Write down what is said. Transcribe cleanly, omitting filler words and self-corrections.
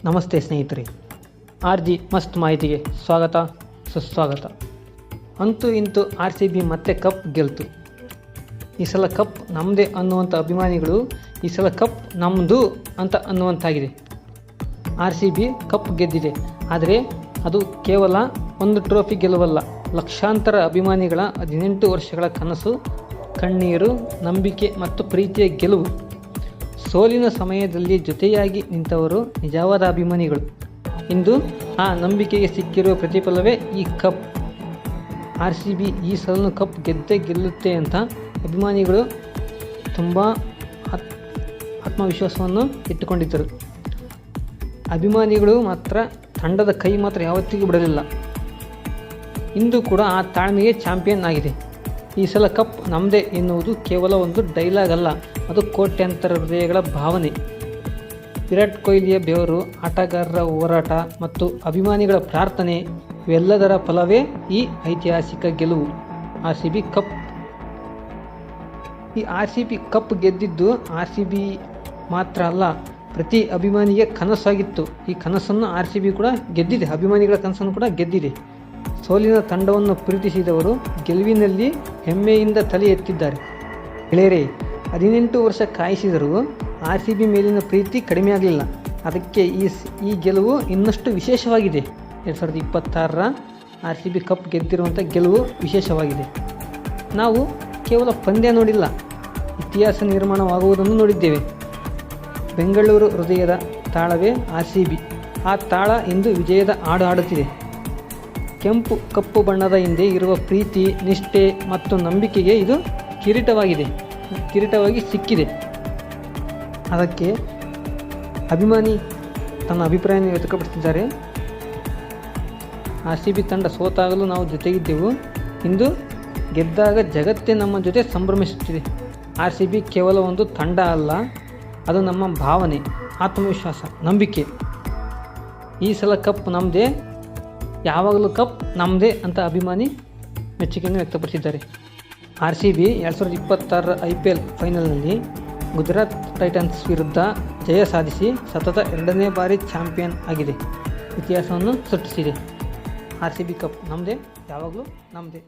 ನಮಸ್ತೆ ಸ್ನೇಹಿತರೆ, RG ಮಸ್ತ್ ಮಾಹಿತಿಗೆ ಸ್ವಾಗತ ಸುಸ್ವಾಗತ. ಅಂತೂ ಇಂತೂ RCB ಮತ್ತೆ ಕಪ್ ಗೆಲ್ತು. ಈ ಸಲ ಕಪ್ ನಮ್ಮದೇ ಅನ್ನುವಂಥ ಅಭಿಮಾನಿಗಳು ಈ ಸಲ ಕಪ್ ನಮ್ಮದು ಅಂತ ಅನ್ನುವಂತಾಗಿದೆ. RCB ಕಪ್ ಗೆದ್ದಿದೆ, ಆದರೆ ಅದು ಕೇವಲ ಒಂದು ಟ್ರೋಫಿ ಗೆಲುವಲ್ಲ, ಲಕ್ಷಾಂತರ ಅಭಿಮಾನಿಗಳ 18 ವರ್ಷಗಳ ಕನಸು, ಕಣ್ಣೀರು, ನಂಬಿಕೆ ಮತ್ತು ಪ್ರೀತಿಯ ಗೆಲುವು. ಸೋಲಿನ ಸಮಯದಲ್ಲಿ ಜೊತೆಯಾಗಿ ನಿಂತವರು ನಿಜವಾದ ಅಭಿಮಾನಿಗಳು. ಇಂದು ಆ ನಂಬಿಕೆಗೆ ಸಿಕ್ಕಿರುವ ಪ್ರತಿಫಲವೇ ಈ ಕಪ್. RCB ಈ ಸಲನೂ ಕಪ್ ಗೆದ್ದೇ ಗೆಲ್ಲುತ್ತೆ ಅಂತ ಅಭಿಮಾನಿಗಳು ತುಂಬ ಆತ್ಮವಿಶ್ವಾಸವನ್ನು ಇಟ್ಟುಕೊಂಡಿದ್ದರು. ಅಭಿಮಾನಿಗಳು ಮಾತ್ರ ತಂಡದ ಕೈ ಮಾತ್ರ ಯಾವತ್ತಿಗೂ ಬಿಡಲಿಲ್ಲ. ಇಂದು ಕೂಡ ಆ ತಾಳ್ಮೆಗೆ ಚಾಂಪಿಯನ್ ಆಗಿದೆ. ಈ ಸಲ ಕಪ್ ನಮ್ಮದೇ ಎನ್ನುವುದು ಕೇವಲ ಒಂದು ಡೈಲಾಗ್ ಅಲ್ಲ, ಅದು ಕೋಟ್ಯಾಂತರ ಹೃದಯಗಳ ಭಾವನೆ. ವಿರಾಟ್ ಕೊಹ್ಲಿಯ ಬೆವರು, ಆಟಗಾರರ ಹೋರಾಟ ಮತ್ತು ಅಭಿಮಾನಿಗಳ ಪ್ರಾರ್ಥನೆ ಇವೆಲ್ಲದರ ಫಲವೇ ಈ ಐತಿಹಾಸಿಕ ಗೆಲುವು. RCB cup. ಈ RCB ಕಪ್ ಗೆದ್ದಿದ್ದು RCB ಮಾತ್ರ ಅಲ್ಲ, ಪ್ರತಿ ಅಭಿಮಾನಿಗೆ ಕನಸಾಗಿತ್ತು. ಈ ಕನಸನ್ನು RCB ಕೂಡ ಗೆದ್ದಿದೆ, ಅಭಿಮಾನಿಗಳ ಕನಸನ್ನು ಕೂಡ ಗೆದ್ದಿದೆ. ಸೋಲಿನ ತಂಡವನ್ನು ಪ್ರೀತಿಸಿದವರು ಗೆಲುವಿನಲ್ಲಿ ಹೆಮ್ಮೆಯಿಂದ ತಲೆ ಎತ್ತಿದ್ದಾರೆ. ಗೆಳೆಯರೇ, 18 ವರ್ಷ ಕಾಯಿಸಿದರೂ RCB ಮೇಲಿನ ಪ್ರೀತಿ ಕಡಿಮೆ ಆಗಲಿಲ್ಲ. ಅದಕ್ಕೆ ಈ ಗೆಲುವು ಇನ್ನಷ್ಟು ವಿಶೇಷವಾಗಿದೆ. 2026ರ RCB ಕಪ್ ಗೆದ್ದಿರುವಂಥ ಗೆಲುವು ವಿಶೇಷವಾಗಿದೆ. ನಾವು ಕೇವಲ ಪಂದ್ಯ ನೋಡಿಲ್ಲ, ಇತಿಹಾಸ ನಿರ್ಮಾಣವಾಗುವುದನ್ನು ನೋಡಿದ್ದೇವೆ. ಬೆಂಗಳೂರು ಹೃದಯದ ತಾಳವೇ RCB. ಆ ತಾಳ ಇಂದು ವಿಜಯದ ಹಾಡು ಹಾಡುತ್ತಿದೆ. ಕೆಂಪು ಕಪ್ಪು ಬಣ್ಣದ ಹಿಂದೆ ಇರುವ ಪ್ರೀತಿ, ನಿಷ್ಠೆ ಮತ್ತು ನಂಬಿಕೆಗೆ ಇದು ಕಿರೀಟವಾಗಿ ಸಿಕ್ಕಿದೆ. ಅದಕ್ಕೆ ಅಭಿಮಾನಿ ತನ್ನ ಅಭಿಪ್ರಾಯವನ್ನು ವ್ಯಕ್ತಪಡಿಸಿದ್ದಾರೆ. RCB ತಂಡ ಸೋತಾಗಲೂ ನಾವು ಜೊತೆಗಿದ್ದೆವು, ಇಂದು ಗೆದ್ದಾಗ ಜಗತ್ತೇ ನಮ್ಮ ಜೊತೆ ಸಂಭ್ರಮಿಸುತ್ತಿದೆ. RCB ಕೇವಲ ಒಂದು ತಂಡ ಅಲ್ಲ, ಅದು ನಮ್ಮ ಭಾವನೆ, ಆತ್ಮವಿಶ್ವಾಸ, ನಂಬಿಕೆ. ಈ ಸಲ ಕಪ್ ನಮ್ಮದೇ, ಯಾವಾಗಲೂ ಕಪ್ ನಮ್ಮದೇ ಅಂತ ಅಭಿಮಾನಿ ಮೆಚ್ಚುಗೆಯನ್ನು ವ್ಯಕ್ತಪಡಿಸಿದ್ದಾರೆ. RCB 2026ರ IPL ಫೈನಲ್ನಲ್ಲಿ ಗುಜರಾತ್ ಟೈಟನ್ಸ್ ವಿರುದ್ಧ ಜಯ ಸಾಧಿಸಿ ಸತತ 2ನೇ ಬಾರಿ ಚಾಂಪಿಯನ್ ಆಗಿದೆ, ಇತಿಹಾಸವನ್ನು ಸೃಷ್ಟಿಸಿದೆ. RCB ಕಪ್ ನಮ್ಮದೇ, ಯಾವಾಗಲೂ ನಮ್ಮದೇ.